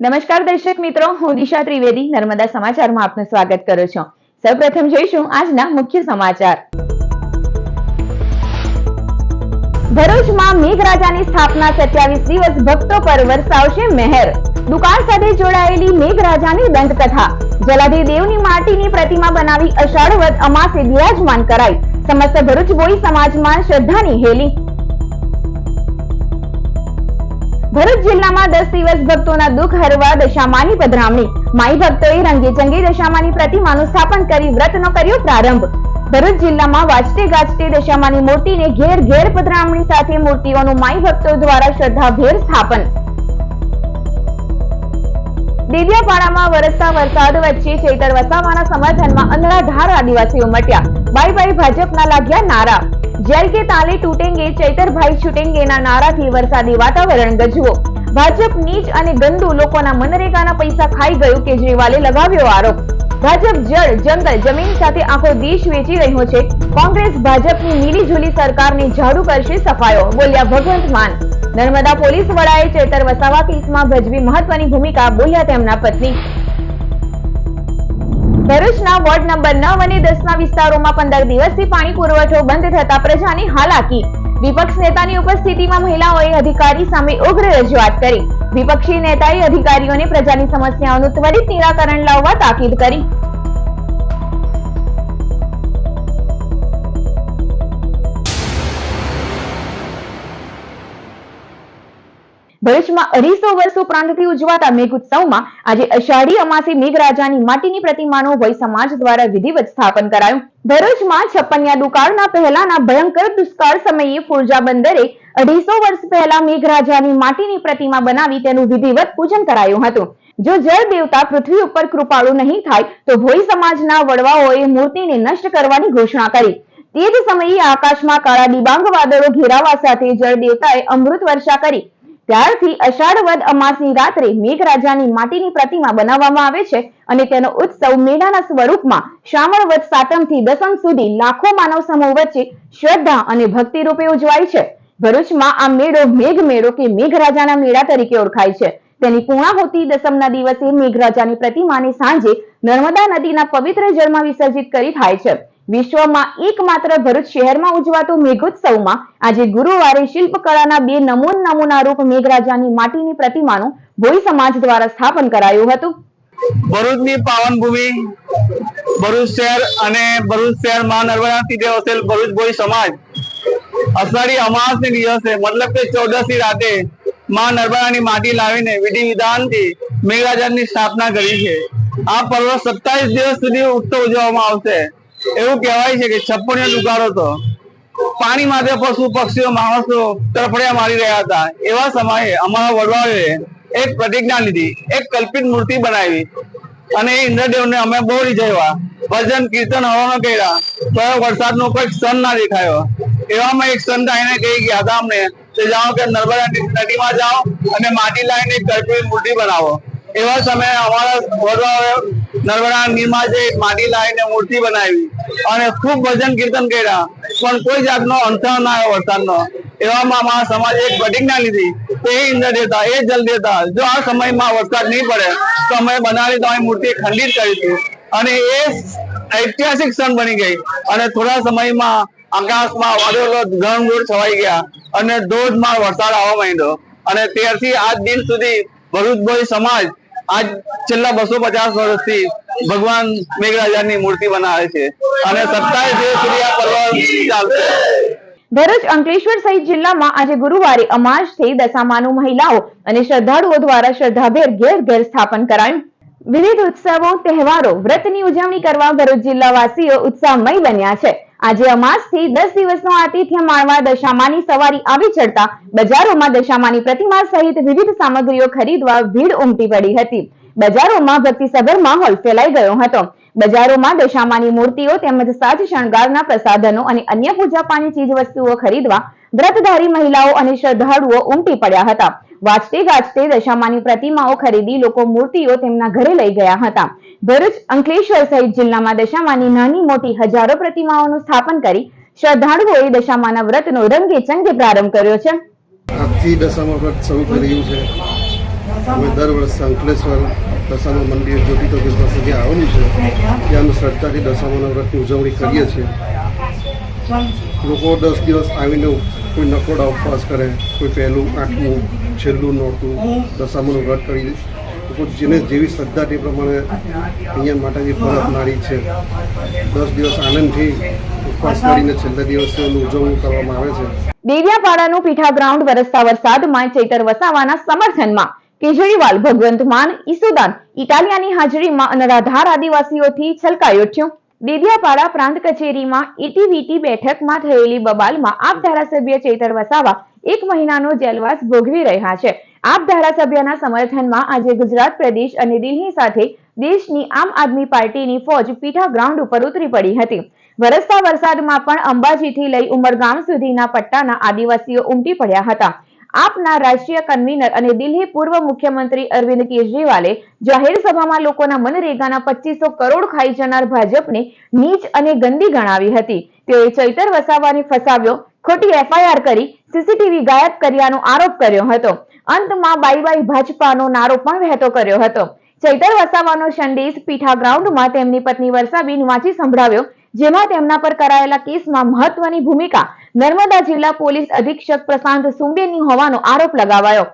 નમસ્કાર દર્શક મિત્રો, હું દિશા ત્રિવેદી નર્મદા સમાચારમાં આપનું સ્વાગત કરું છું। સૌપ્રથમ જોઈશું આજના મુખ્ય સમાચાર। ભરૂચમાં મેઘરાજાની સ્થાપના 27 દિવસ ભક્તો પર વરસાવશે મહેર। દુકાળ સાથે જોડાયેલી મેઘરાજાની દંતકથા। જલાધી દેવની માટીની પ્રતિમા બનાવી અષાઢ વદ અમાસે બિરાજમાન કરાઈ। સમસ્ત ભરૂચ બોઈ સમાજમાં શ્રદ્ધાની હેલી। ભરૂચ જિલ્લામાં 10 દિવસ ભક્તોના દુઃખ હરવા દશામાની પધરામણી। માઈ ભક્તોએ રંગેચંગે દશામાની પ્રતિમાનું સ્થાપન કરી વ્રતનો કર્યો પ્રારંભ। ભરૂચ જિલ્લામાં વાજતે ગાજતે દશામાની મૂર્તિને ઘેર ઘેર પધરામણી સાથે મૂર્તિઓનું માઈ ભક્તો દ્વારા શ્રદ્ધાભેર સ્થાપન। દેડિયાપાડામાં વરસતા વરસાદ વચ્ચે ચૈતર વસાવાના સમર્થનમાં અનરાધાર આદિવાસીઓ મટ્યા। બાય બાય ભાજપના લાગ્યા નારા। જેલ के ताले टूटेंगे चैतर भाई छूटेंगे ना नाराથી વરસાદી વાતાવરણ ગજવો। ભાજપ નીચ અને ગંદુ લોકોના મનરેગાના પૈસા ખાઈ ગયું, કેજરીવાલે લગાવ્યો આરોપ। ભાજપ જળ જંગલ જમીન સાથે આખો દેશ વેચી રહ્યો છે। કોંગ્રેસ ભાજપની મિલીજુલી સરકારની ઝાડુ કરશે સફાયો, બોલ્યા ભગવંત માન। નર્મદા પોલીસ વડાએ ચૈતર વસાવા કેસમાં ભજવી મહત્વની ભૂમિકા, બોલ્યા તેમના પત્ની। ભરૂચના વોર્ડ નંબર 9 અને 10 ના વિસ્તારોમાં 15 દિવસથી પાણી પુરવઠો બંધ થતા પ્રજાની હાલાકી। વિપક્ષ નેતાની ઉપસ્થિતિમાં મહિલાઓએ અધિકારી સામે ઉગ્ર રજૂઆત કરી। વિપક્ષી નેતાએ અધિકારીઓને પ્રજાની સમસ્યાઓનું ત્વરિત નિરાકરણ લાવવા તાકીદ કરી। ભરૂચમાં 250 વર્ષ ઉપરાંતથી ઉજવાતા મેઘોત્સવમાં આજે અષાઢી અમાસે મેઘરાજાની માટીની પ્રતિમાનું ભોઈ સમાજ દ્વારા વિધિવત સ્થાપન કરાયું। ભરૂચમાં 56 દુકાળના પહેલાના ભયંકર દુષ્કાળ સમયે ફુરજા બંદરે 250 વર્ષ પહેલા મેઘરાજાની માટીની પ્રતિમા બનાવી તેનું વિધિવત પૂજન કરાયું હતું। જો જળ દેવતા પૃથ્વી ઉપર કૃપાળુ નહીં થાય તો ભોઈ સમાજના વડવાઓએ મૂર્તિને નષ્ટ કરવાની ઘોષણા કરી। તે જ સમયે આકાશમાં કાળા ડિબાંગ વાદળો ઘેરાવા સાથે જળ દેવતાએ અમૃત વર્ષા કરી। ત્યારથી અષાઢ વદ અમાસની રાત્રે મેઘરાજાની માટીની પ્રતિમા બનાવવામાં આવે છે અને તેનો ઉત્સવ મેળાના સ્વરૂપમાં શ્રાવણ વદ સાતમથી દસમ સુધી લાખો માનવ સમૂહ વચ્ચે શ્રદ્ધા અને ભક્તિ રૂપે ઉજવાય છે। ભરૂચમાં આ મેળો મેઘ મેળો કે મેઘરાજાના મેળા તરીકે ઓળખાય છે। તેની પૂર્ણાહુતિ દસમના દિવસે મેઘરાજાની પ્રતિમાને સાંજે નર્મદા નદીના પવિત્ર જળમાં વિસર્જિત કરી થાય છે। વિશ્વમાં એકમાત્ર ભરૂચ શહેરમાં ઉજવાતો મેઘોત્સવમાં આજે ગુરુવારે શિલ્પકળાના 2 નમૂના રૂપ મેઘરાજાની માટીની પ્રતિમાનું ભોઈ સમાજ દ્વારા સ્થાપન કરાયું હતું। ભરૂચની પાવન ભૂમિ ભરૂચ શહેર અને ભરૂચ શહેરમાં નર્મદા તીરે વસેલ ભરૂચ ભોઈ સમાજ અષાઢી અમાસને દિવસે મતલબ કે 14મી રાતે માં નર્મદાની માટી લાવીને વિધિ વિધાનથી મેઘરાજાની સ્થાપના કરી છે। આ પર્વ 27 દિવસ સુધી ઉત્સવ ઉજવવામાં આવશે। એવું કહેવાય છે કે 56 દુકાળો હતો, પાણી માટે પશુ પક્ષીઓ માણસો તરફડિયા મારી રહ્યા હતા। એવા સમયે અમારા વડવાઓએ એક પ્રતિજ્ઞા લીધી, એક કલ્પિત મૂર્તિ બનાવી અને ઇન્દ્રદેવને અમે બહુ રીઝવ્યા। ભજન કીર્તન હવાનો કર્યા, તો વરસાદનો કોઈ ક્ષણ ના દેખાયો। એવામાં એક સંત આવીને કહી ગયા હતા અમને કે જાઓ કે નર્મદા નદીમાં જાઓ અને માટી લાવીને એક કલ્પિત મૂર્તિ બનાવો। એવા સમયે અમારા વડવાઓએ નર્મદા નદીમાં જે માટી લાવીને મૂર્તિ બનાવી અને ખૂબ ભજન કીર્તન કર્યા, પણ કોઈ જાતનો અંતર ના આવ્યો વરસાદનો। એવામાં અમારા સમાજે એક પ્રતિજ્ઞા લીધી કે એ ઇન્દ્ર દેવતા, એ જલ દેવતા, જો આ સમયમાં વરસાદ નહીં પડે તો અમે બનાવી તમારી મૂર્તિ ખંડિત કરીશું। અને એ ઐતિહાસિક ક્ષણ બની ગઈ અને થોડા સમયમાં આકાશમાં વાદળો ઘનઘોર છવાઈ ગયા અને ધોધમાર વરસાદ આવવા માંડ્યો। અને ત્યારથી આજ દિન સુધી ભરૂચ ભોઈ સમાજ આજ છેલ્લા 250 વર્ષથી ભગવાન મેઘરાજાની મૂર્તિ બનાવે છે અને 27 દિવસ સુધી આ પર્વ ચાલશે। ભરૂચ અંકલેશ્વર સહિત જિલ્લામાં આજે ગુરુવારે અમાસથી દશામાનું મહિલાઓ અને શ્રદ્ધાળુઓ દ્વારા શ્રદ્ધાભેર ઘેર ઘેર સ્થાપન કરાયું। વિવિધ ઉત્સવો તહેવારો વ્રતની ઉજવણી કરવા ભરૂચ જિલ્લાવાસીઓ ઉત્સાહમય બન્યા છે। આજે અમાસથી 10 દિવસનો આતિથ્ય માણવા દશામાની સવારી આવી ચડતા બજારોમાં દશામાની પ્રતિમા સહિત વિવિધ સામગ્રીઓ ખરીદવા ભીડ ઉમટી પડી હતી। બજારોમાં ભક્તિસભર માહોલ ફેલાઈ ગયો હતો। બજારોમાં દશામાની મૂર્તિઓ તેમજ સાજ શણગારના પ્રસાધનો અને અન્ય પૂજાપાની ચીજ વસ્તુઓ ખરીદવા વ્રતધારી મહિલાઓ અને શ્રદ્ધાળુઓ ઉમટી પડ્યા હતા। વાજતે ગાજતે દશામાની પ્રતિમાઓ ખરીદી લોકો મૂર્તિઓ તેમના ઘરે લઈ ગયા હતા। ભરૂચ અંકલેશ્વર સહિત જિલ્લામાં દશામાની નાની મોટી હજારો પ્રતિમાઓનું સ્થાપન કરી શ્રદ્ધાળુઓએ દશામાના વ્રતનો રંગે ચંગે પ્રારંભ કર્યો છે। આજથી દશામા વ્રત શરૂ થઈ રહ્યું છે। અમે દર વર્ષે અંકલેશ્વર દશામા મંદિર જ્યોતિ ટોકીઝ પાસે જે આવેલું છે ત્યાં અમે શ્રદ્ધાથી દશામાના વ્રતની ઉજવણી કરીએ છીએ. લોકો 10 દિવસ આવીને કોઈ નકોડા ઉપવાસ કરે, કોઈ પહેલું, આઠમું, છેલ્લું નોરતું દશામાનું વ્રત કરી લોકો જેને જેવી શ્રદ્ધા તે પ્રમાણે અહીંયા માતાજી ભરત નારી છે 10 દિવસ આનંદથી ઉપવાસ કરીને છેલ્લા દિવસે ઉજવણી કરવામાં આવે છે. દેડિયાપાડાનું પીઠા ગ્રાઉન્ડ વરસતા વરસાદમાં ચૈતર વસાવાના સમર્થનમાં કેજરીવાલ, ભગવંત માન, ઈસુદાન ઇટાલિયાની હાજરીમાં અનરાધાર આદિવાસીઓથી છલકાઈ ઉઠ્યું. દેડિયાપાડા પ્રાંત કચેરીમાં ઇટીવીટી બેઠકમાં થયેલી બબાલમાં આપ ધારાસભ્ય ચૈતર વસાવા 1 મહિનાનો જેલવાસ ભોગવી રહ્યા છે. આપ ધારાસભ્યના સમર્થનમાં આજે ગુજરાત પ્રદેશ અને દિલ્હી સાથે દેશની આમ આદમી પાર્ટીની ફોજ પીઠા ગ્રાઉન્ડ ઉપર ઉતરી પડી હતી. વરસતા વરસાદમાં પણ અંબાજીથી લઈ ઉમરગામ સુધીના પટ્ટાના આદિવાસીઓ ઉમટી પડ્યા હતા. આપના રાષ્ટ્રીય કન્વીનર અને દિલ્હી પૂર્વ મુખ્યમંત્રી અરવિંદ કેજરીવાલે જાહેર સભામાં લોકોના મનરેગાના 2500 કરોડ ખાઈ જનાર ભાજપને નીચ અને ગંદી ગણાવી હતી. તેઓએ ચૈતર વસાવાને ફસાવ્યો, ખોટી એફઆઈઆર કરી સીસીટીવી ગાયબ કર્યાનો આરોપ કર્યો હતો. અંતમાં બાય બાય ભાજપાનો નારો પણ વહેતો કર્યો હતો. ચૈતર વસાવાનો સંદેશ પીઠા ગ્રાઉન્ડમાં તેમની પત્ની વર્ષાબેન વાંચી સંભળાવ્યો, જેમાં તેમના પર કરાયેલા કેસમાં મહત્વની ભૂમિકા નર્મદા જિલ્લા પોલીસ અધિક્ષક પ્રશાંત સુંબેની હોવાનો આરોપ લગાવાયો.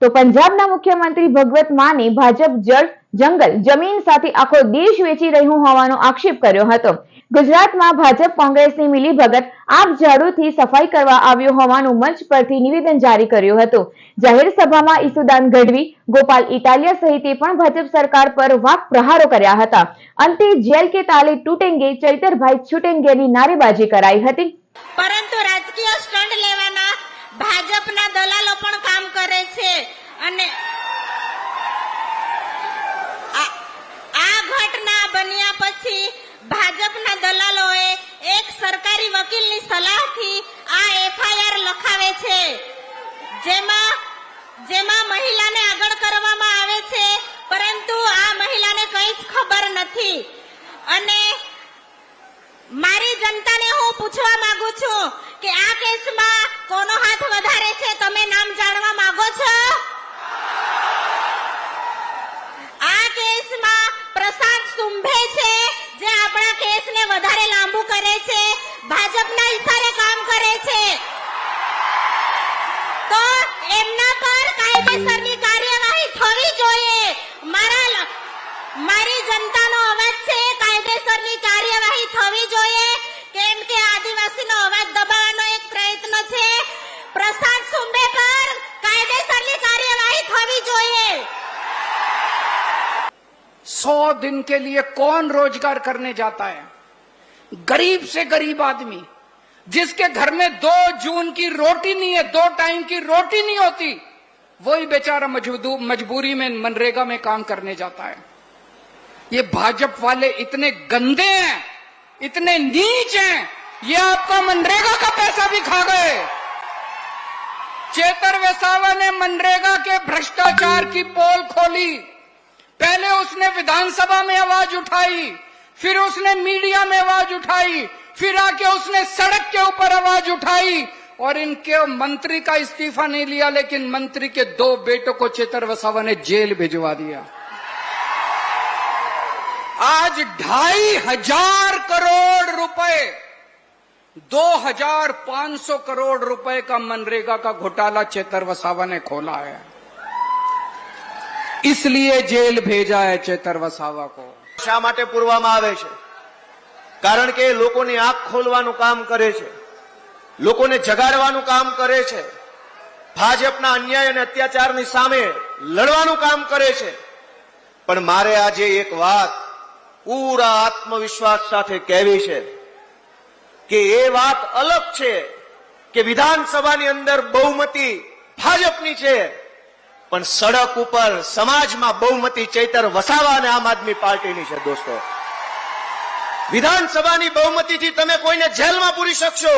તો પંજાબના મુખ્યમંત્રી ભગવત માને ભાજપ જળ, જંગલ, જમીન સાથે આખો દેશ વેચી રહ્યું હોવાનો આક્ષેપ કર્યો હતો. ગુજરાતમાં ભાજપ કોંગ્રેસની મિલીભગત આપ ઝાડુથી સફાઈ કરવા આવ્યો હોવાનું મંચ પરથી નિવેદન જારી કર્યું હતું. જાહેર સભામાં ઈસુદાન ગઢવી, ગોપાલ ઇટાલિયા સહિતે પણ ભાજપ સરકાર પર વાક પ્રહારો કર્યા હતા. અંતે જેલ કે તાલે તૂટેંગે, ચૈતરભાઈ છૂટેંગેની નારેબાજી કરાઈ હતી. પરંતુ રાજકીય સ્ટન્ટ લેવાના ભાજપના દલાલો પણ કામ કરે છે અને આ ઘટના બન્યા પછી ભાજપના દલાલોએ એક સરકારી વકીલની સલાહથી આ એફઆઈઆર લખાવે છે, જેમાં મહિલાને આગળ કરવામાં આવે છે, પરંતુ આ મહિલાને કંઈ જ ખબર નથી. અને મારી જનતાને હું પૂછવા માંગુ છું કે આ કેસમાં કોનો હાથ વધારે છે? તમે નામ જાણવા માંગો છો? આ કેસમાં પ્રશાંત સુંભે છે, જે આપણા કેસને વધારે લાંબુ કરે છે, ભાજપના ઈશારે કામ કરે છે. તો એમના પર કાયદેસરની કાર્યવાહી થવી જોઈએ. મારી જનતાનો અવાજ છે, કાયદેસરની કાર્યવાહી થવી જોઈએ, કેમ કે આદિવાસીનો અવાજ દબાવવાનો એક પ્રયત્ન છે. પ્રશાંત સુંબે પર કાયદેસરની કાર્યવાહી થવી જોઈએ. 100 दिन के लिए कौन रोजगार करने जाता है? गरीब से गरीब आदमी जिसके घर में 2 जून की रोटी नहीं है, 2 टाइम की रोटी नहीं होती, वही बेचारा मजबूरी में मनरेगा में काम करने जाता है. ये भाजपा वाले इतने गंदे हैं, इतने नीच हैं, ये आपका मनरेगा का पैसा भी खा गए. चेतर वसावा ने मनरेगा के भ्रष्टाचार की पोल खोली. पहले उसने विधानसभा में आवाज उठाई, फिर उसने मीडिया में आवाज उठाई, फिर आके उसने सड़क के ऊपर आवाज उठाई और इनके मंत्री का इस्तीफा नहीं लिया, लेकिन मंत्री के 2 बेटों को चेतर वसावा ने जेल भिजवा दिया. आज 2,500 करोड़ रुपए, 2,500 करोड़ रुपए का मनरेगा का घोटाला चेतर वसावा ने खोला है. इसलिए जेल भेजा है चेतर वसावा को. શા માટે પૂરવામાં આવે છે? કારણ કે લોકોની આંખ ખોલવાનું કામ કરે છે, લોકોને જગાડવાનું કામ કરે છે, ભાજપના અન્યાય અને અત્યાચારની સામે લડવાનું કામ કરે છે. પણ મારે આજે એક વાત પૂરા આત્મવિશ્વાસ સાથે કહેવી છે કે એ વાત અલગ છે કે વિધાનસભાની અંદર બહુમતી ભાજપની છે, પણ સડક ઉપર સમાજમાં બહુમતી ચૈતર વસાવા અને આમ આદમી પાર્ટીની છે. દોસ્તો, વિધાનસભાની બહુમતીથી તમે કોઈને જેલમાં પૂરી શકશો,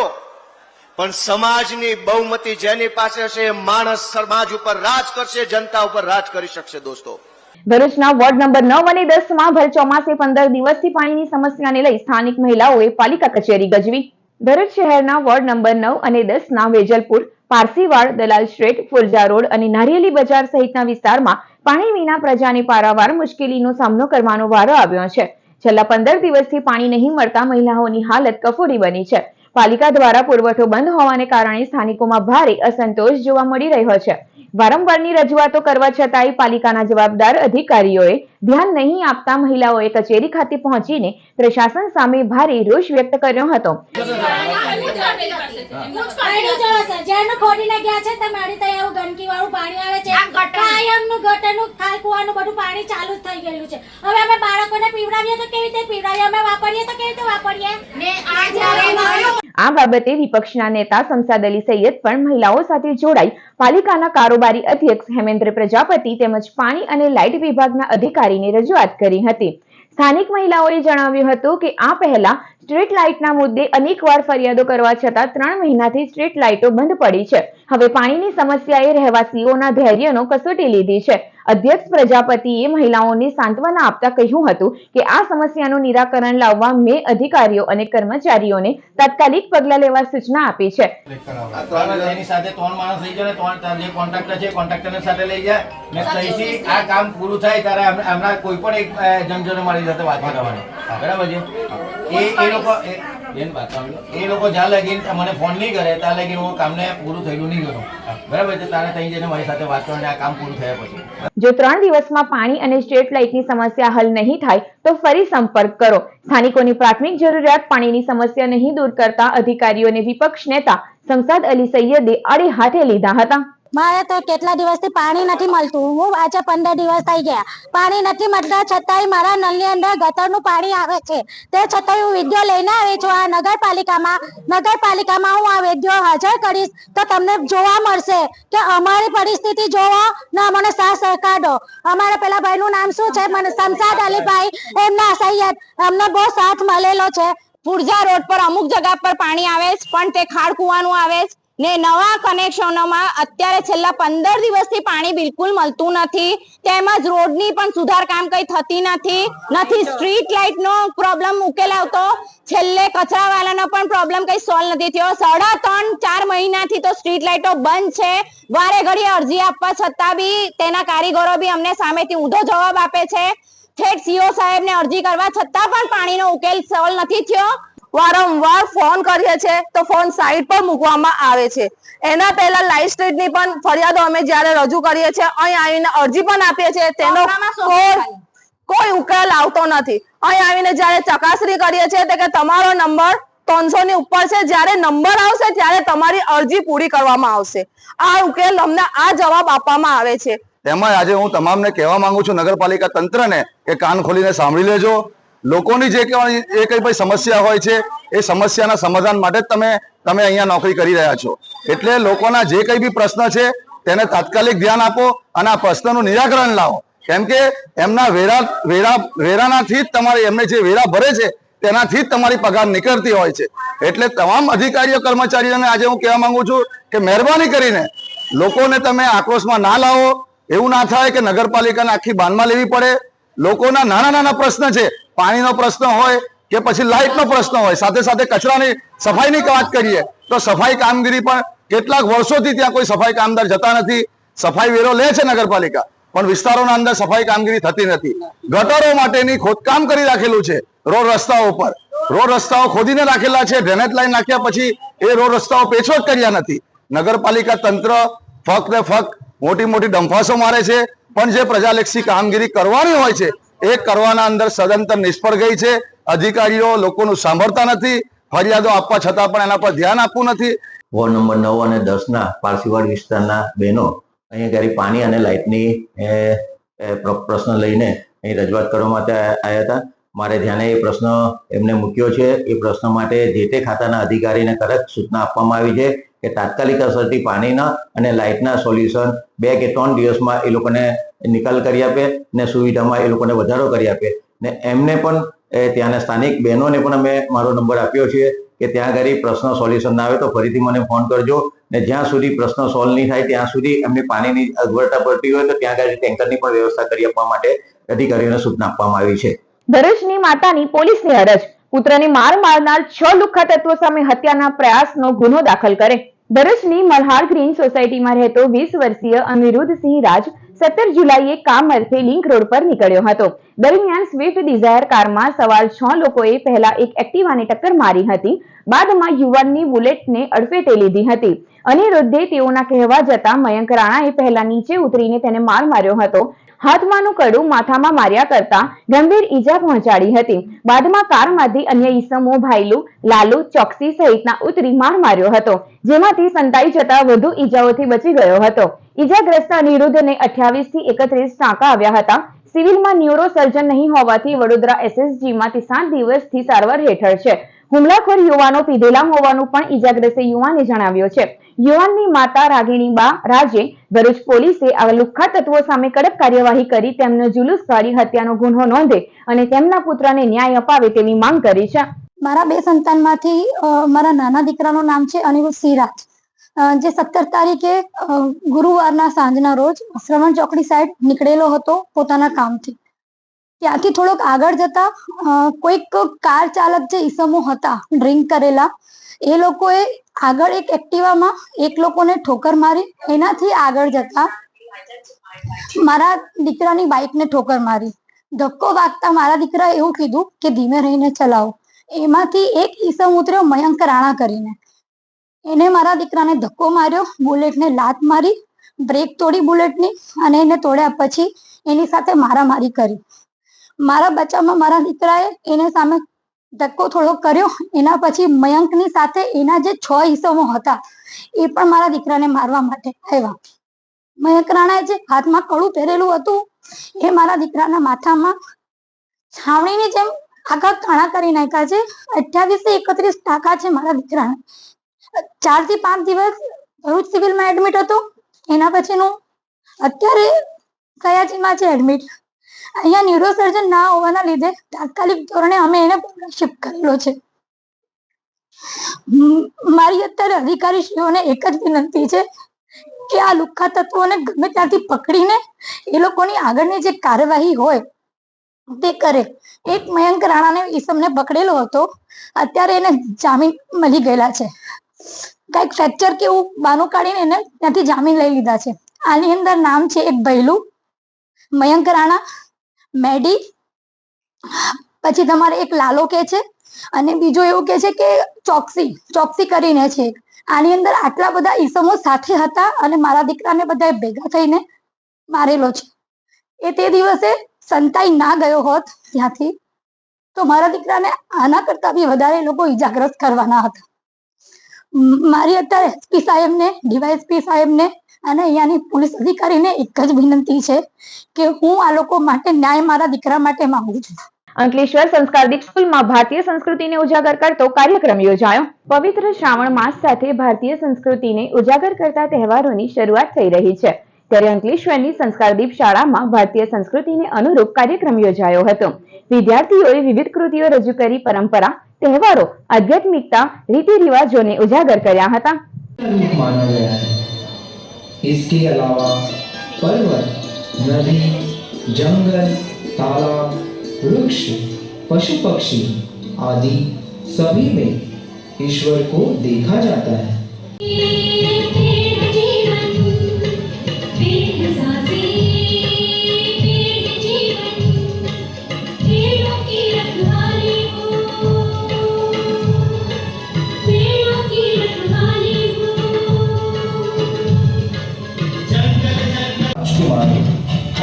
પણ સમાજની બહુમતી જેની પાસે હશે એ માણસ સમાજ ઉપર રાજ કરશે, જનતા ઉપર રાજ કરી શકશે. દોસ્તો, ભરૂચના વોર્ડ નંબર 9 અને 10 માં ભર ચોમાસે 15 દિવસથી પાણીની સમસ્યાને લઈ સ્થાનિક મહિલાઓએ પાલિકા કચેરી ગજવી. ભરૂચ શહેરના વોર્ડ નંબર 9 અને 10 ના વેજલપુર, પારસીવાડ, દલાલ સ્ટ્રીટ, ફુરજા રોડ અને નારિયેલી બજાર સહિતના વિસ્તારમાં પાણી વિના પ્રજાને પારાવાર મુશ્કેલીનો સામનો કરવાનો વારો આવ્યો છે. છેલ્લા 15 દિવસથી પાણી નહીં મળતા મહિલાઓની હાલત કફોડી બની છે. પાલિકા દ્વારા પુરવઠો બંધ હોવાને કારણે સ્થાનિકોમાં ભારે અસંતોષ જોવા મળી રહ્યો છે. વારંવારની રજૂઆતો કરવા છતાંય પાલિકાના જવાબદાર અધિકારીઓએ ધ્યાન નહીં આપતા મહિલાઓએ કચેરી ખાતે પહોંચીને પ્રશાસન સામે ભારે રોષ વ્યક્ત કર્યો હતો. જેનું ખોડીને ગયા છે તમારી ત્યાં એવું ગંદકી વાળું પાણી આવે છે, કાયમનું ગટરનું ખાલ કુવાનું બધું પાણી ચાલુ જ થઈ ગયેલું છે. હવે અમે બાળકોને પીવડાવીએ તો કેવી રીતે પીવડાવીએ, અમે વાપરીએ તો કેવી રીતે વાપરીએ ને આ બાબતે વિપક્ષના નેતા શમશાદ અલી સૈયદ પણ મહિલાઓ સાથે જોડાઈ પાલિકાના કારોબારી અધ્યક્ષ હેમેન્દ્ર પ્રજાપતિ તેમજ પાણી અને લાઇટ વિભાગના અધિકારીને રજૂઆત કરી હતી. સ્થાનિક મહિલાઓએ જણાવ્યું હતું કે આ પહેલા સ્ટ્રીટ લાઇટના મુદ્દે અનેકવાર ફરિયાદો કરવા છતાં 3 મહિનાથી સ્ટ્રીટ લાઇટો બંધ પડી છે. હવે પાણીની સમસ્યાએ રહેવાસીઓના ધૈર્યનો કસોટી લીધી છે. અધ્યક્ષ પ્રજાપતિએ મહિલાઓને સાંત્વના આપતા કહ્યું હતું કે આ સમસ્યાનું નિરાકરણ લાવવા મેં અધિકારીઓ અને કર્મચારીઓને તાત્કાલિક પગલાં લેવા સૂચના આપી છે. એની સાથે 3 માણસ લઈ જાય, 3 જે કોન્ટ્રાક્ટર છે કોન્ટ્રાક્ટરને સાથે લઈ જાય ને કહીથી આ કામ પૂરું થાય ત્યારે હમણાં કોઈ પણ એક જનજનો મળી જતો વાત કરવાની, બરાબર છે. એ લોકો જ્યાં લગીન મને ફોન નહીં કરે ત્યાં લગીન હું કામને પૂરું થયેલું નહીં કરું, બરાબર છે. તારે ત્યાં જઈને મારી સાથે વાત કરવાની, આ કામ પૂરું થયા પછી. જો 3 દિવસમાં પાણી અને સ્ટ્રીટ લાઇટની સમસ્યા હલ નહીં થાય તો ફરી સંપર્ક કરો. સ્થાનિકોની પ્રાથમિક જરૂરિયાત પાણીની સમસ્યા નહીં દૂર કરતા અધિકારીઓને વિપક્ષ નેતા શમશાદ અલી સૈયદે આડે હાથે લીધા હતા. મારે તો કેટલા દિવસથી પાણી નથી મળતું. હું આજે 15 દિવસ થઈ ગયા, પાણી નથી મળતા છતાંય મારા નળની અંદર ગટરનું પાણી આવે છે. તે છતાંય હું વિડીયો લઈને આવી છું આ નગરપાલિકામાં હું આ વિડીયો હાજર કરીશ તો તમને જોવા મળશે કે અમારી પરિસ્થિતિ જોવો ને અમને સાથ સહકાર દો. અમારા પેલા ભાઈનું નામ શું છે, મને શમશાદ અલીભાઈ, એમના સૈયદ, અમને બહુ સાથ મળેલો છે. ફુરજા રોડ પર અમુક જગ્યા પર પાણી આવે છે પણ તે ખાડ કુવાનું આવે છે ને નવા કનેક્શનોમાં અત્યારે છેલ્લા 15 દિવસથી પાણી બિલકુલ મળતું નથી. તેમજ રોડની પણ સુધાર કામ કઈ થતી નથી. સ્ટ્રીટ લાઇટનો પ્રોબ્લેમ ઉકેલ આવતો, છેલ્લે કચરાવાળાનો પણ પ્રોબ્લેમ કઈ સોલ્વ નથી થયો. 3.5-4 મહિનાથી તો સ્ટ્રીટ લાઇટો બંધ છે. વારે ઘડીએ અરજી આપવા છતાં બી તેના કારીગરો બી અમને સામેથી ઊંધો જવાબ આપે છે. ઠેઠ સીઓ સાહેબને અરજી કરવા છતાં પણ પાણીનો ઉકેલ સોલ્વ નથી થયો. વારંવાર ફોન કરીએ છે તો ફોન સાઈડ પર મૂકવામાં આવે છે. એના પહેલા લાઇટ સ્ટ્રીટની પણ ફરિયાદો અમે જ્યારે રજૂ કરીએ છીએ, અહીં આવીને અરજી પણ આપીએ છીએ, તેનો કોઈ ઉકેલ આવતો નથી. અહીં આવીને જ્યારે ચકાસણી કરીએ છીએ તો કે તમારો નંબર 300 ની ઉપર છે, જ્યારે નંબર આવશે ત્યારે તમારી અરજી પૂરી કરવામાં આવશે. આ ઉકેલ અમને આ જવાબ આપવામાં આવે છે. તેમજ આજે હું તમામને કહેવા માંગુ છું નગરપાલિકા તંત્રને કે કાન ખોલીને સાંભળી લેજો. લોકોની જે કઈ ભાઈ સમસ્યા હોય છે એ સમસ્યાના સમાધાન માટે જ તમે અહીંયા નોકરી કરી રહ્યા છો. એટલે લોકોના જે કઈ બી પ્રશ્ન છે તેને તાત્કાલિક ધ્યાન આપો અને આ પ્રશ્નનું નિરાકરણ લાવો. કેમ કે એમના વેરાનાથી જ તમારે એમને જે વેરા ભરે છે તેનાથી જ તમારી પગાર નીકળતી હોય છે. એટલે તમામ અધિકારીઓ કર્મચારીઓને આજે હું કહેવા માંગુ છું કે મહેરબાની કરીને લોકોને તમે આક્રોશમાં ના લાવો. એવું ના થાય કે નગરપાલિકાને આખી બાનમાં લેવી પડે. લોકોના નાના પ્રશ્ન છે, પાણીનો પ્રશ્ન હોય કે પછી લાઇટનો પ્રશ્ન હોય, સાથે સાથે કચરાની સફાઈની વાત કરીએ તો સફાઈ કામગીરી પણ કેટલાક વર્ષોથી ત્યાં કોઈ સફાઈ કામદાર જતા નથી. સફાઈ વેરો લે છે નગરપાલિકા, પણ વિસ્તારોના અંદર સફાઈ કામગીરી થતી નથી. ગટરો માટેની ખોદકામ કરી રાખેલું છે. રોડ રસ્તાઓ ખોદીને રાખેલા છે. ડ્રેનેજ લાઈન નાખ્યા પછી એ રોડ રસ્તાઓ પેચવટ કર્યા નથી. નગરપાલિકા તંત્ર ફક્ત મોટી ડંફાસો મારે છે, પણ જે પ્રજાલક્ષી કામગીરી કરવાની હોય છે એ કરવાના અંદર સદંતર નિષ્ફળ ગઈ છે. અધિકારીઓ લોકોનું સાંભળતા નથી, ફરિયાદો આપવા છતાં પણ એના પર ધ્યાન આપવું નથી. વોર્ડ નંબર 9 અને 10 ના પારસીવાડ વિસ્તારના બહેનો અહીંયા ઘરે પાણી અને લાઇટની પ્રશ્ન લઈને અહીં રજૂઆત કરવા માટે આવ્યા હતા. મારે ધ્યાને એ પ્રશ્ન એમને મૂક્યો છે. એ પ્રશ્ન માટે જે તે ખાતાના અધિકારીને કડક સૂચના આપવામાં આવી છે કે તાત્કાલિક અસરથી પાણીના અને લાઇટના સોલ્યુશન 2 કે 3 દિવસમાં એ લોકોને નિકાલ કરી આપે ને સુવિધામાં એ લોકોને વધારો કરી આપે. ને એમને પણ ત્યાંના સ્થાનિક બહેનોને પણ અમે મારો નંબર આપ્યો છે કે ત્યાં આગળ પ્રશ્ન સોલ્યુશન ના આવે તો ફરીથી મને ફોન કરજો. ને જ્યાં સુધી પ્રશ્ન સોલ્વ નહીં થાય ત્યાં સુધી એમને પાણીની અગવડતા પડતી હોય તો ત્યાં આગળ ટેન્કરની પણ વ્યવસ્થા કરી આપવા માટે અધિકારીઓને સૂચના આપવામાં આવી છે. ભરૂચની માતાની પોલીસની અરજ, પુત્રને મારનાર 6 લુખ્ખા તત્વો સામે હત્યાના પ્રયાસનો ગુનો દાખલ કરે. ભરૂચની મલ્હાર ગ્રીન સોસાયટીમાં રહેતો 20 વર્ષીય અનિરુદ્ધસિંહ રાજ 17 જુલાઈએ કામ અર્થે લિંક રોડ પર નીકળ્યો હતો. દરમિયાન સ્વિફ્ટ ડિઝાયર કારમાં સવાર 6 લોકોએ પહેલા એક એક્ટિવાને ટક્કર મારી હતી. બાદમાં યુવાનની બુલેટને અડફેટે લીધી હતી. અનિરુદ્ધે તેઓના કહેવા જતાં મયંક રાણાએ પહેલા નીચે ઉતરીને તેને માર માર્યો હતો. હાથમાંનું કડું માથામાં માર્યા કરતા ગંભીર ઈજા પહોંચાડી હતી. બાદમાં કારમાંથી અન્ય ઈસમો ભાઈલુ, લાલુ, ચોકસી સહિતના ઉતરી માર માર્યો હતો, જેમાંથી સંતાઈ જતા વધુ ઈજાઓથી બચી ગયો હતો. ઈજાગ્રસ્ત અનિરુદ્ધને 28 થી 31 ટાંકા આવ્યા હતા. સિવિલમાં ન્યુરો સર્જન નહીં હોવાથી વડોદરા SSGમાં 7 દિવસથી સારવાર હેઠળ છે. હુમલાખોર યુવાનો પીધેલા હોવાનું પણ ઈજાગ્રસ્ત યુવાને જણાવ્યો છે. યુવાનની માતા રાગીણીબા રાજે ભરૂચ પોલીસે આ લુખ્ખા તત્વો સામે કડક કાર્યવાહી કરી તેમનો જુલુસ કાઢી હત્યાનો ગુન્હો નોંધે અને તેમના પુત્રને ન્યાય અપાવે તેવી માંગ કરી છે. મારા 2 સંતાનમાંથી મારા નાના દીકરાનું નામ છે અનિરુદ્ધસિંહ રાજ, જે 17 તારીખે ગુરુવારના સાંજના રોજ શ્રવણ ચોકડી સાઈડ નીકળેલો હતો પોતાના કામથી. ત્યાંથી થોડોક આગળ જતા કોઈક કાર ચાલક જે ઈસમો હતા ડ્રિંક કરેલા, એ લોકોએ આગળ એક એક્ટિવામાં એક લોકોને ઠોકર મારી. એનાથી આગળ જતા મારા દીકરાની બાઇકને ઠોકર મારી. ધક્કો વાગતા મારા દીકરાએ એવું કીધું કે ધીમે રહીને ચલાવો. એમાંથી એક ઈસમ ઉતર્યો મયંક રાણા કરીને. એને મારા દીકરાને ધક્કો માર્યો, બુલેટને લાત મારી, બ્રેક તોડી બુલેટની, અને એને તોડ્યા પછી એની સાથે મારામારી કરી. મારા બચાવમાં મારા દીકરાએ એને સામે ધક્કો થોડો કર્યો. એના પછી મયંકની સાથે એના જે 6 ઈસમો હતા એ પણ મારા દીકરાને મારવા માટે આવ્યા. મયંક રાણાએ જે હાથમાં કડું પહેરેલું હતું એ મારા દીકરાના માથામાં છાવણીની જેમ આખા કાણા કરી નાખ્યા છે. 28 થી 31 ટાંકા છે મારા દીકરાને. 4 થી 5 દિવસ ભરૂચ સિવિલમાં એડમિટ હતો. એના પછીનું અત્યારે સયાજીમાં છે એડમિટ. અહીંયા ન્યુરોસર્જન ના હોવાના લીધે તાત્કાલિક ધોરણે અમે એને શિફ્ટ કરેલો છે. મારી અત્યારે અધિકારીશ્રીઓને એક જ વિનંતી છે કે આ લુખ્ખા તત્વોને ગમે ત્યાંથી પકડીને એ લોકોની આગળની જે કાર્યવાહી હોય તે કરે. એક મયંક રાણાને ઈસમને પકડેલો હતો, અત્યારે એને જામીન મળી ગયેલા છે. કઈક ફ્રેક્ચર કે એવું બાનું કાઢીને એને ત્યાંથી જામીન લઈ લીધા છે. આની અંદર નામ છે એક ભૈલું, મયંક રાણા, મેડી, પછી તમારે એક લાલો કે છે, અને બીજો એવું કે છે કે ચોકસી કરીને છે. આની અંદર આટલા બધા ઈસમો સાથે હતા અને મારા દીકરાને બધા ભેગા થઈને મારેલો છે. એ તે દિવસે સંતાઈ ના ગયો હોત ત્યાંથી તો મારા દીકરાને આના કરતા બી વધારે લોકો ઈજાગ્રસ્ત કરવાના હતા. મારી અત્યારે SP સાહેબને, DYSP સાહેબને અને અહીંયાની પોલીસ અધિકારીને એક જ વિનંતી છે કે હું આ લોકો માટે ન્યાય મારા દીકરા માટે માંગુ છું. અંકલેશ્વર સંસ્કારદીપ સ્કૂલમાં ભારતીય સંસ્કૃતિને ઉજાગર કરતો કાર્યક્રમ યોજાયો. પવિત્ર શ્રાવણ માસ સાથે ભારતીય સંસ્કૃતિને ઉજાગર કરતા તહેવારોની શરૂઆત થઈ રહી છે. ત્યારે અંકલેશ્વરની સંસ્કારદીપ શાળામાં ભારતીય સંસ્કૃતિને અનુરૂપ કાર્યક્રમ યોજાયો હતો. વિદ્યાર્થીઓએ વિવિધ કૃતિઓ રજૂ કરી પરંપરા, તહેવારો, આધ્યાત્મિકતા, રીતિ રિવાજોને ઉજાગર કર્યા હતા. माना गया है। इसके अलावा पर्वत, नदी, जंगल, तालाब, वृक्ष, पशु पक्षी आदि सभी में ईश्वर को देखा जाता है।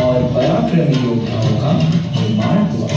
और पराक्रमी योद्धाओं का निर्माण हुआ।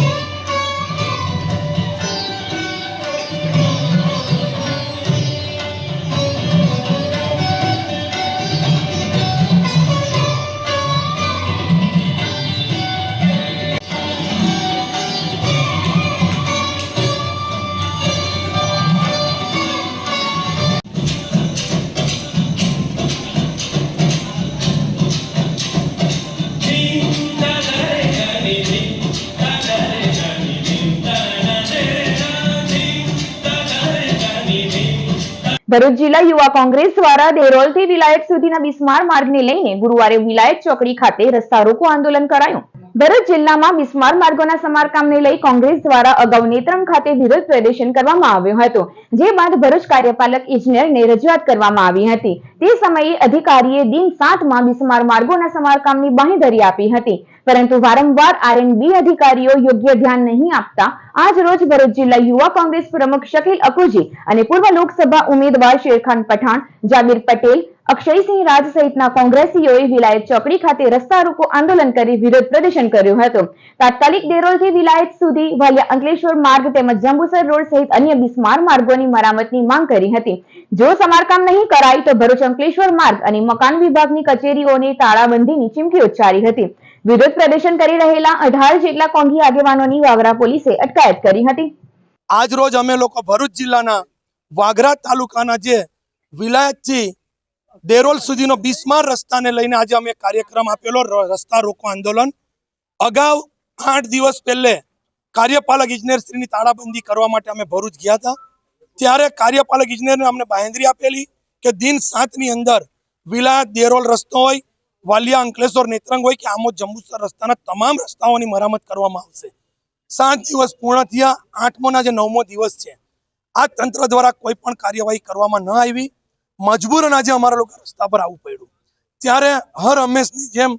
ભરૂચ જિલ્લા યુવા કોંગ્રેસ દ્વારા દેરોલથી વિલાયત સુધીના બિસ્માર માર્ગને લઈને ગુરુવારે વિલાયત ચોકડી ખાતે રસ્તા રોકો આંદોલન કરાયું. ભરૂચ જિલ્લામાં બિસ્માર માર્ગોના સમારકામને લઈ કોંગ્રેસ દ્વારા અગાઉ નેત્રંગ ખાતે વિરોધ પ્રદર્શન કરવામાં આવ્યું હતું, જે બાદ ભરૂચ કાર્યપાલક ઇજનેરને રજૂઆત કરવામાં આવી હતી. તે સમયે અધિકારીએ દિન 7માં બિસ્માર માર્ગોના સમારકામની બાંહેધરી આપી હતી, પરંતુ વારંવાર R&B અધિકારીઓ યોગ્ય ધ્યાન નહીં આપતા આજ રોજ ભરૂચ જિલ્લા યુવા કોંગ્રેસ પ્રમુખ શકીલ અકુજી અને પૂર્વ લોકસભા ઉમેદવાર શેરખાન પઠાણ, જાબીર પટેલ, અક્ષયસિંહ રાજ સહિતના કોંગ્રેસીઓએ વિલાયત ચોકડી ખાતે રસ્તા રોકો આંદોલન કરી વિરોધ પ્રદર્શન કર્યું હતું. તાત્કાલિક દેરોલથી વિલાયત સુધી વાલિયા અંકલેશ્વર માર્ગ તેમજ જંબુસર રોડ સહિત અન્ય બિસ્માર માર્ગોની મરામતની માંગ કરી હતી. જો સમારકામ નહીં કરાય તો ભરૂચ અંકલેશ્વર માર્ગ અને મકાન વિભાગની કચેરીઓને તાળાબંધીની ચીમકી ઉચ્ચારી હતી. વિરોધ પ્રદર્શન કરી રહેલા 18 જેટલા કોંઘી આગેવાનોની વાગરા પોલીસે અટકાયત કરી હતી. આજ રોજ અમે લોકો ભરૂચ જિલ્લાના વાગરા તાલુકાના જે વિલાયતથી દેરોલ સુધીનો બિસ્માર રસ્તાને લઈને આજે અમે કાર્યક્રમ આપેલો, રસ્તા રોકો આંદોલન. અગાઉ 8 દિવસ પહેલે કાર્યપાલક ઇજનેરશ્રીની તાળાબંધી કરવા માટે અમે ભરૂચ ગયા હતા. ત્યારે કાર્યપાલક ઇજનેરને અમને બાંહેધરી આપેલી કે દિન 7ની અંદર વિલાયત દેરોલ રસ્તો હોય, વાલિયા અંકલેશ્વર નેત્રંગ હોય કે આમોદ જંબુસર રસ્તાના તમામ રસ્તાઓની મરામત કરવામાં આવશે. 7 દિવસ પૂર્ણ થયા, 8મોના જે 9મો દિવસ છે, આ તંત્ર દ્વારા કોઈ પણ કાર્યવાહી કરવામાં ન આવી. મજબૂરન આજે અમારા લોકો રસ્તા પર આવવું પડ્યું. ત્યારે હર હંમેશની જેમ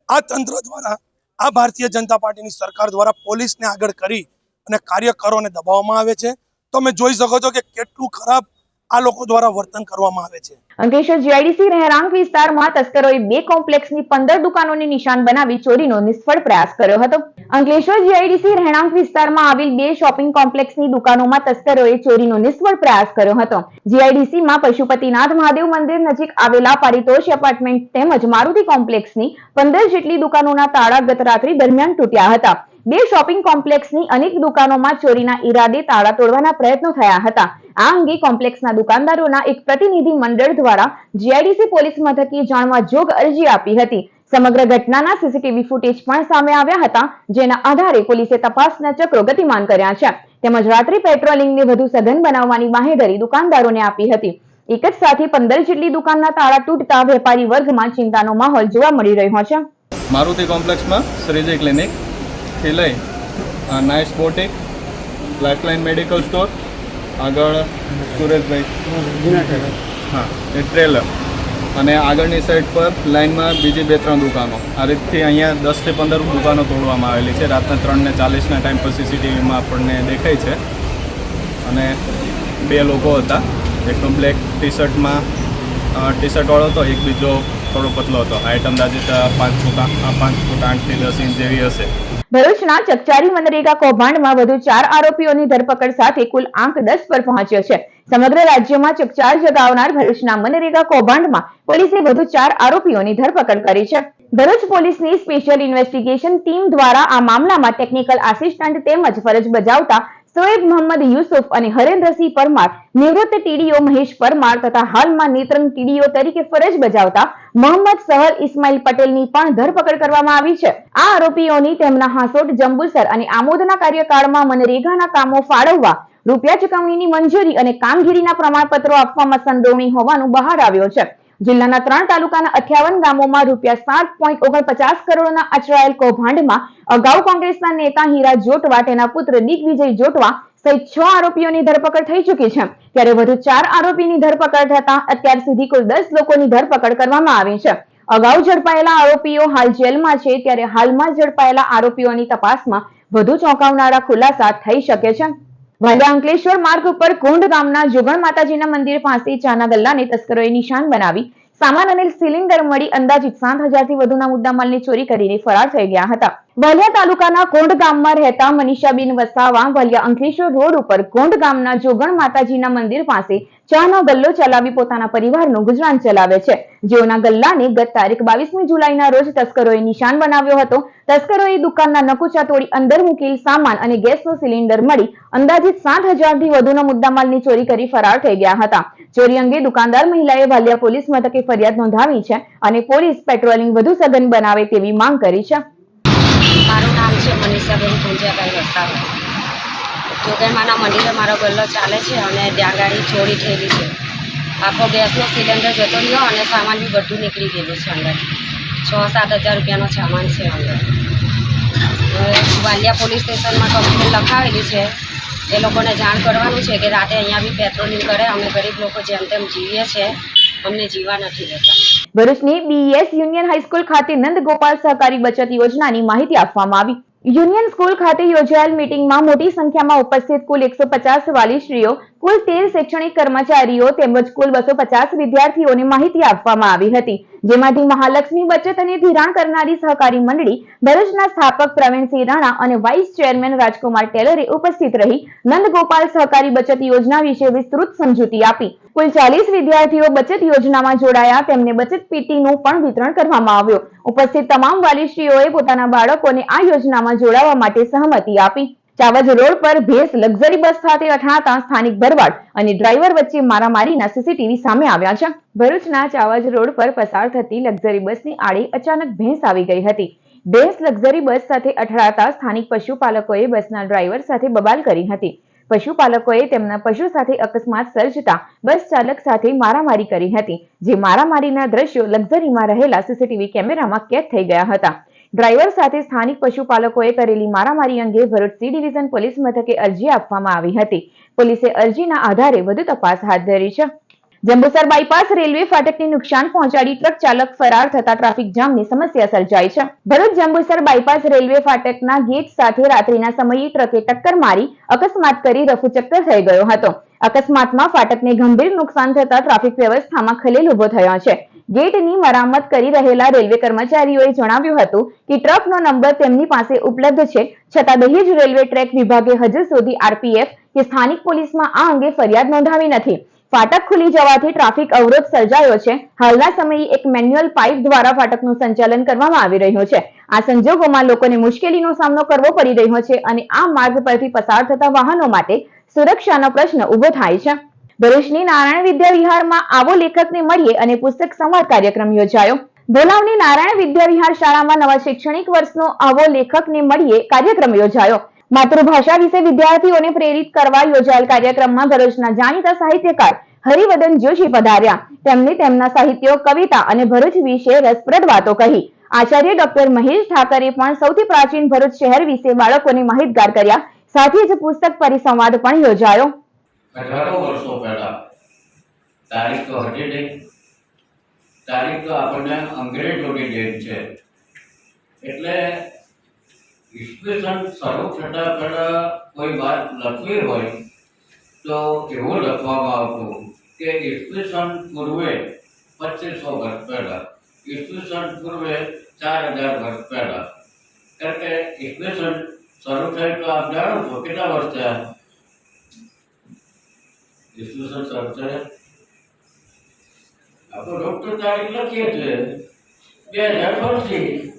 આ તંત્ર દ્વારા, આ ભારતીય જનતા પાર્ટીની સરકાર દ્વારા પોલીસને આગળ કરી અને કાર્યકરોને દબાવવામાં આવે છે. તમે જોઈ શકો છો કે કેટલું ખરાબ આ લોકો દ્વારા વર્તન કરવામાં આવે છે. અંકલેશ્વર જીઆઈડીસી રહેણાંક વિસ્તારમાં તસ્કરોએ 2 કોમ્પ્લેક્સની 15 દુકાનોને નિશાન બનાવી ચોરીનો નિષ્ફળ પ્રયાસ કર્યો હતો. અંકલેશ્વર જીઆઈડીસી રહેણાંક વિસ્તારમાં આવેલ 2 શોપિંગ કોમ્પ્લેક્સની દુકાનોમાં તસ્કરોએ ચોરીનો નિષ્ફળ પ્રયાસ કર્યો હતો. જીઆઈડીસીમાં પશુપતિનાથ મહાદેવ મંદિર નજીક આવેલા પારિતોષ એપાર્ટમેન્ટ તેમજ મારુતિ કોમ્પ્લેક્સની 15 જેટલી દુકાનોના તાળા ગત રાત્રિ દરમિયાન તૂટ્યા હતા. 2 શોપિંગ કોમ્પ્લેક્સની અનેક દુકાનોમાં ચોરીના ઈરાદે તાળા તોડવાના પ્રયત્નો થયા હતા. આ અંગે કોમ્પ્લેક્સના દુકાનદારોના એક પ્રતિનિધિ મંડળ દ્વારા જીઆઈડીસી પોલીસ મથકે જાણવા જોગ અરજી આપી હતી. સમગ્ર ઘટનાના સીસીટીવી ફૂટેજ પણ સામે આવ્યા હતા, જેના આધારે પોલીસે તપાસના ચક્રો ગતિમાન કર્યા છે. તેમજ રાત્રિ પેટ્રોલિંગને વધુ સઘન બનાવવાની બાંહેધરી દુકાનદારોને આપી હતી. એક જ સાથે 15 જેટલી દુકાનના તાળા તૂટતા વેપારી વર્ગમાં ચિંતાનો માહોલ જોવા મળી રહ્યો છે. મારુતિ કોમ્પ્લેક્સમાં શ્રીજી ક્લિનિક થી લઈ nice boutique, lifeline medical store, આગળ સુરેશભાઈ હા એ ટ્રેલર, અને આગળની સાઈડ પર લાઇનમાં બીજી 2-3 દુકાનો. આ રીતથી અહીંયા 10 થી 15 દુકાનો તોડવામાં આવેલી છે. રાતના 3:40ના ટાઈમ પર સીસીટીવીમાં આપણને દેખાય છે. અને 2 લોકો હતા, એકનો બ્લેક ટી-શર્ટમાં ટી-શર્ટવાળો હતો, એક બીજો થોડો પતલો હતો. હાઈટ અંદાજિત 5 ફૂટ 8 થી 10 ઇંચ જેવી હશે. ભરૂચના ચકચારી મનરેગા કૌભાંડમાં વધુ 4 આરોપીઓની ધરપકડ સાથે કુલ આંક 10 પર પહોંચ્યો છે. સમગ્ર રાજ્યમાં ચકચાર જગાવનાર ભરૂચના મનરેગા કૌભાંડમાં પોલીસે વધુ 4 આરોપીઓની ધરપકડ કરી છે. ભરૂચ પોલીસની સ્પેશિયલ ઇન્વેસ્ટિગેશન ટીમ દ્વારા આ મામલામાં ટેકનિકલ આસિસ્ટન્ટ તેમજ ફરજ બજાવતા શોએબ મોહમ્મદ યુસુફ અને હરેન્દ્રસિંહ પરમાર, નિવૃત્ત ટીડીઓ મહેશ પરમાર તથા હાલમાં નેત્રંગ ટીડીઓ તરીકે ફરજ બજાવતા મોહમ્મદ સહર ઇસ્માઇલ પટેલની પણ ધરપકડ કરવામાં આવી છે. આ આરોપીઓની તેમના હાંસોટ, જંબુસર અને આમોદના કાર્યકાળમાં મનરેગાના કામો ફાળવવા, રૂપિયા ચૂકવણીની મંજૂરી અને કામગીરીના પ્રમાણપત્રો આપવામાં સંડોવણી હોવાનું બહાર આવ્યો છે. જિલ્લાના 3 તાલુકાના 58 ગામોમાં રૂપિયા 7.49 કરોડના આચરાયેલ કૌભાંડમાં અગાઉ કોંગ્રેસના નેતા હીરા જોટવા, તેના પુત્ર દિગ્વિજય જોટવા સહિત 6 આરોપીઓની ધરપકડ થઈ ચૂકી છે. ત્યારે વધુ 4 આરોપીની ધરપકડ થતા અત્યાર સુધી કુલ 10 લોકોની ધરપકડ કરવામાં આવી છે. અગાઉ ઝડપાયેલા આરોપીઓ હાલ જેલમાં છે, ત્યારે હાલમાં ઝડપાયેલા આરોપીઓની તપાસમાં વધુ ચોંકાવનારા ખુલાસા થઈ શકે છે. વાલિયા અંકલેશ્વર માર્ગ ઉપર કોંઢ ગામના જોગણ માતાજીના મંદિર પાસે ચાના ગલ્લાને તસ્કરોએ નિશાન બનાવી સામાન અને સિલિન્ડર મળી અંદાજિત 7,000 થી વધુના મુદ્દામાલની ચોરી કરીને ફરાર થઈ ગયા હતા. વાલિયા તાલુકાના કોંઢ ગામમાં રહેતા મનીષાબેન વસાવા વાલિયા અંકલેશ્વર રોડ ઉપર કોંઢ ગામના જોગણ માતાજીના મંદિર પાસે ચાનો ગલ્લો ચલાવી પોતાના પરિવારનું ગુજરાન ચલાવે છે. જેઓના ગલ્લાને ગત તારીખ 22મી જુલાઈના રોજ તસ્કરોએ નિશાન બનાવ્યો હતો. તસ્કરોએ દુકાનના નકુચા તોડી અંદર મૂકેલ સામાન અને ગેસનો સિલિન્ડર મળી અંદાજિત 7,000 થી વધુના મુદ્દામાલની ચોરી કરી ફરાર થઈ ગયા હતા. ચોરી અંગે દુકાનદાર મહિલાએ વાલિયા પોલીસ મથકે ફરિયાદ નોંધાવી છે અને પોલીસ પેટ્રોલિંગ વધુ સઘન બનાવે તેવી માંગ કરી છે. મારું નામ છે મનીષાબેન પૂંજાભાઈ વસાવા. જોગણમાના મંદિરે મારો ગલ્લો ચાલે છે અને ત્યાં ગાડી ચોરી થયેલી છે. આખો ગેસનો સિલિન્ડર જતો રહ્યો અને સામાન બી બધું નીકળી ગયેલું છે અંદર. 6-7 હજાર રૂપિયાનો સામાન છે અંદર. વાલિયા પોલીસ સ્ટેશનમાં કમ્પ્લેન લખાવેલી છે. એ લોકોને જાણ કરવાનું છે કે રાતે અહીંયા બી પેટ્રોલિંગ કરે. અમે ગરીબ લોકો જેમ તેમ જીવીએ છીએ, અમને જીવા નથી દેતા. ભરૂચની બીએસ યુનિયન હાઈસ્કૂલ ખાતે નંદ ગોપાલ સહકારી બચત યોજનાની માહિતી આપવામાં આવી. યુનિયન સ્કૂલ ખાતે યોજાયેલ મીટિંગમાં મોટી સંખ્યામાં ઉપસ્થિત કુલ 150 વાલીશ્રીઓ, કુલ 13 શૈક્ષણિક કર્મચારીઓ તેમજ કુલ 250 વિદ્યાર્થીઓને માહિતી આપવામાં આવી હતી. જેમાંથી મહાલક્ષ્મી બચત અને ધિરાણ કરનારી સહકારી મંડળી ભરૂચના સ્થાપક પ્રવીણસિંહ રાણા અને વાઇસ ચેરમેન રાજકુમાર ટેલરે ઉપસ્થિત રહી નંદ ગોપાલ સહકારી બચત યોજના વિશે વિસ્તૃત સમજૂતી આપી. કુલ 40 વિદ્યાર્થીઓ બચત યોજનામાં જોડાયા. તેમને બચત પીટીનું પણ વિતરણ કરવામાં આવ્યું. ઉપસ્થિત તમામ વાલીશ્રીઓએ પોતાના બાળકોને આ યોજનામાં જોડાવા માટે સહમતિ આપી. ચાવજ રોડ પર ભેંસ લક્ઝરી બસ સાથે અથડાતા સ્થાનિક ભરવાડ અને ડ્રાઈવર વચ્ચે મારામારીના સીસીટીવી સામે આવ્યા છે. ભરૂચના ચાવજ રોડ પર પસાર થતી લક્ઝરી બસની આડે અચાનક ભેંસ આવી ગઈ હતી. ભેંસ લક્ઝરી બસ સાથે અથડાતા સ્થાનિક પશુપાલકોએ બસના ડ્રાઈવર સાથે બબાલ કરી હતી. પશુપાલકોએ તેમના પશુ સાથે અકસ્માત સર્જતા બસ ચાલક સાથે મારામારી કરી હતી. જે મારામારીના દ્રશ્યો લક્ઝરીમાં રહેલા સીસીટીવી કેમેરામાં કેદ થઈ ગયા હતા. ડ્રાઈવર સાથે સ્થાનિક પશુપાલકોએ કરેલી મારામારી અંગે ભરૂચ સી ડિવિઝન પોલીસ મથકે અરજી આપવામાં આવી હતી. પોલીસે અરજીના આધારે વધુ તપાસ હાથ ધરી છે. જંબુસર બાયપાસ રેલવે ફાટકને નુકસાન પહોંચાડી ટ્રક ચાલક ફરાર થતા ટ્રાફિક જામની સમસ્યા સર્જાઈ છે. ભરૂચ જંબુસર બાયપાસ રેલવે ફાટકના ગેટ સાથે રાત્રિના સમયે ટ્રકે ટક્કર મારી અકસ્માત કરી રફુચક્કર થઈ ગયો હતો. અકસ્માતમાં ફાટકને ગંભીર નુકસાન થતા ટ્રાફિક વ્યવસ્થામાં ખલેલ ઉભો થયો છે. ગેટની મરામત કરી રહેલા રેલવે કર્મચારીઓએ જણાવ્યું હતું કે ટ્રકનો નંબર તેમની પાસે ઉપલબ્ધ છે, છતાં દહેજ રેલવે ટ્રેક વિભાગે હજુ સુધી આરપીએફ કે સ્થાનિક પોલીસમાં આ અંગે ફરિયાદ નોંધાવી નથી. ફાટક ખુલી જવાથી ટ્રાફિક અવરોધ સર્જાયો છે. હાલના સમયે એક મેન્યુઅલ પાઇપ દ્વારા ફાટકનું સંચાલન કરવામાં આવી રહ્યું છે. આ સંજોગોમાં લોકોને મુશ્કેલીનો સામનો કરવો પડી રહ્યો છે અને આ માર્ગ પરથી પસાર થતા વાહનો માટે સુરક્ષાનો પ્રશ્ન ઉભો થાય છે. ભરૂચની નારાયણ વિદ્યા વિહારમાં આવો લેખકને મળીએ અને પુસ્તક સંવાદ કાર્યક્રમ યોજાયો. ભોલાવની નારાયણ વિદ્યા વિહાર શાળામાં નવા શૈક્ષણિક વર્ષનો આવો લેખકને મળીએ કાર્યક્રમ યોજાયો. માતૃભાષા વિશે વિદ્યાર્થીઓને પ્રેરિત કરવા યોજાયેલ કાર્યક્રમમાં ભરૂચના જાણીતા સાહિત્યકાર હરિવદન જોશી પધાર્યા. તેમને તેમના સાહિત્યો, કવિતા અને ભરૂચ વિશે રસપ્રદ વાતો કહી. આચાર્ય ડોક્ટર મહેશ ઠાકરે પણ સૌથી પ્રાચીન ભરૂચ શહેર વિશે બાળકોને માહિતગાર કર્યા. સાથે જ પુસ્તક પરિસંવાદ પણ યોજાયો. 18 વર્ષો પહેલા તારીખ તો હજી નહીં, તારીખ તો આપણને અંગ્રેજોની દેન છે. એટલે ઈસવીસન શરૂ થતા પહેલા કોઈ વાત લખવી હોય તો એવું લખવામાં આવતું કે ઈસવીસન પૂર્વે 2500 વર્ષ પહેલા, ઈસવીસન પૂર્વે 4000 વર્ષ પહેલા. કારણ કે ઈસવીસન શરૂ થાય તો આપ જાણો છો કેટલા વર્ષ થયા? ઈસવીસન શરૂ થયા આપણે ડોક્ટર તારીખ લખીએ છીએ 2000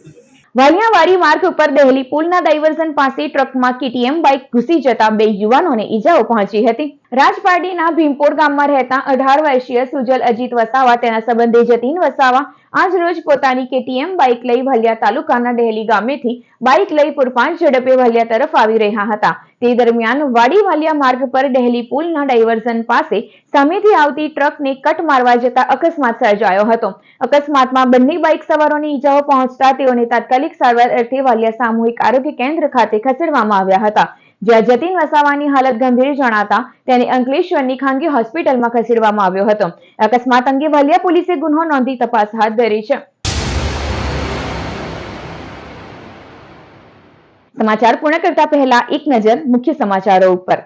વાલિયાવાડી માર્ગ ઉપર દહેલી પુલના ડાયવર્ઝન પાસે ટ્રકમાં કેટીએમ બાઇક ઘૂસી જતા 2 યુવાનોને ઈજાઓ પહોંચી હતી. રાજપારડીના ભીમપોર ગામમાં રહેતા 18 વર્ષીય સુજલ અજીત વસાવા તેના સંબંધી જતીન વસાવા આજ રોજ પોતાની કેટીએમ બાઇક લઈ ભલિયા તાલુકાના દહેલી ગામેથી બાઇક લઈ પૂરપાટ ઝડપે ભલિયા તરફ આવી રહ્યા હતા. તે દરમિયાન વાડી વાલિયા માર્ગ પર દહેલી પુલના ડાયવર્ઝન પાસે સામેથી આવતી ટ્રકને કટ મારવા જતા અકસ્માત સર્જાયો હતો. અકસ્માતમાં બંને બાઇક સવારોને ઈજાઓ પહોંચતા તેઓને તાત્કાલિક સારવાર અર્થે વાલિયા સામૂહિક આરોગ્ય કેન્દ્ર ખાતે ખસેડવામાં આવ્યા હતા. જ્યાં જતીન વસાવાની હાલત ગંભીર જણાતા તેને અંકલેશ્વરની ખાનગી હોસ્પિટલમાં ખસેડવામાં આવ્યો હતો. અકસ્માત અંગે વાલિયા પોલીસે ગુનો નોંધી તપાસ હાથ ધરી છે. સમાચાર પૂર્ણ કરતા પહેલા એક નજર મુખ્ય સમાચારો ઉપર.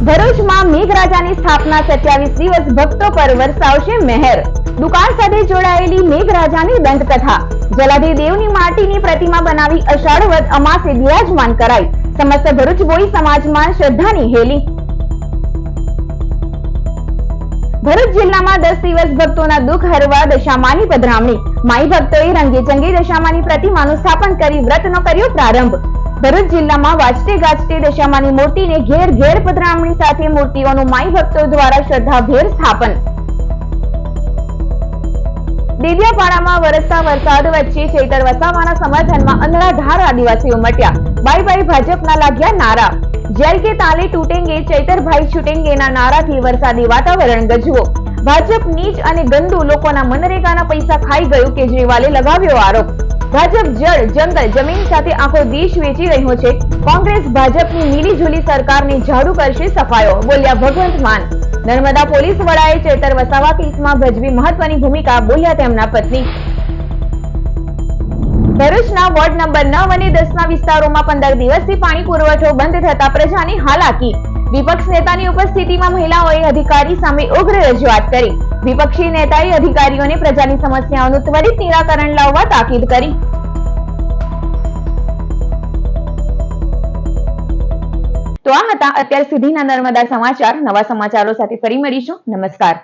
ભરૂચમાં મેઘરાજાની સ્થાપના 27 દિવસ ભક્તો પર વરસાવશે મહેર. દુકાન સાથે જોડાયેલી મેઘરાજાની દંતકથા. જલાધિદેવની માટીની પ્રતિમા બનાવી અષાઢ વદ અમાસે બિરાજમાન કરાઈ. સમસ્ત ભરૂચ બોઈ સમાજમાં શ્રદ્ધાની હેલી. ભરૂચ જિલ્લામાં 10 દિવસ ભક્તોના દુઃખ હરવા દશામાની પધરામણી. માઈ ભક્તોએ રંગે ચંગે દશામાની પ્રતિમાનું સ્થાપન કરી વ્રતનો કર્યો પ્રારંભ. ભરૂચ જિલ્લામાં વાજતે ગાજતે દશામાની મૂર્તિને ઘેર ઘેર પધરામણી સાથે મૂર્તિઓનું માઈ ભક્તો દ્વારા શ્રદ્ધાભેર સ્થાપન. દેડિયાપાડામાં વરસતા વરસાદ વચ્ચે ચૈતર વસાવાના સમર્થનમાં અનરાધાર આદિવાસીઓ મટ્યા. બાય બાય ભાજપના લાગ્યા નારા. જેલ કે તાલે તૂટેંગે ચૈતરભાઈ છૂટેંગેના નારાથી વરસાદી વાતાવરણ ગજવો. ભાજપ નીચ અને ગંદુ લોકોના મનરેગાના પૈસા ખાઈ ગયું, કેજરીવાલે લગાવ્યો આરોપ. ભાજપ જળ, જંગલ, જમીન સાથે આખો દેશ વેચી રહ્યો છે. કોંગ્રેસ ભાજપની મિલીજુલી સરકારની ઝાડુ કરશે સફાયો, બોલ્યા ભગવંત માન. નર્મદા પોલીસ વડાએ ચેતર વસાવા કેસમાં ભજવી મહત્વની ભૂમિકા, બોલ્યા તેમના પત્ની. ભરૂચના વોર્ડ નંબર 9 અને 10 ના વિસ્તારોમાં 15 દિવસથી પાણી પુરવઠો બંધ થતા પ્રજાની હાલાકી. વિપક્ષ નેતાની ઉપસ્થિતિમાં મહિલાઓએ અધિકારી સામે ઉગ્ર રજૂઆત કરી. વિપક્ષી નેતાએ અધિકારીઓને પ્રજાની સમસ્યાઓનું ત્વરિત નિરાકરણ લાવવા તાકીદ કરી. તો આ હતા અત્યાર સુધીના નર્મદા સમાચાર. નવા સમાચારો સાથે ફરી મળીશું. નમસ્કાર.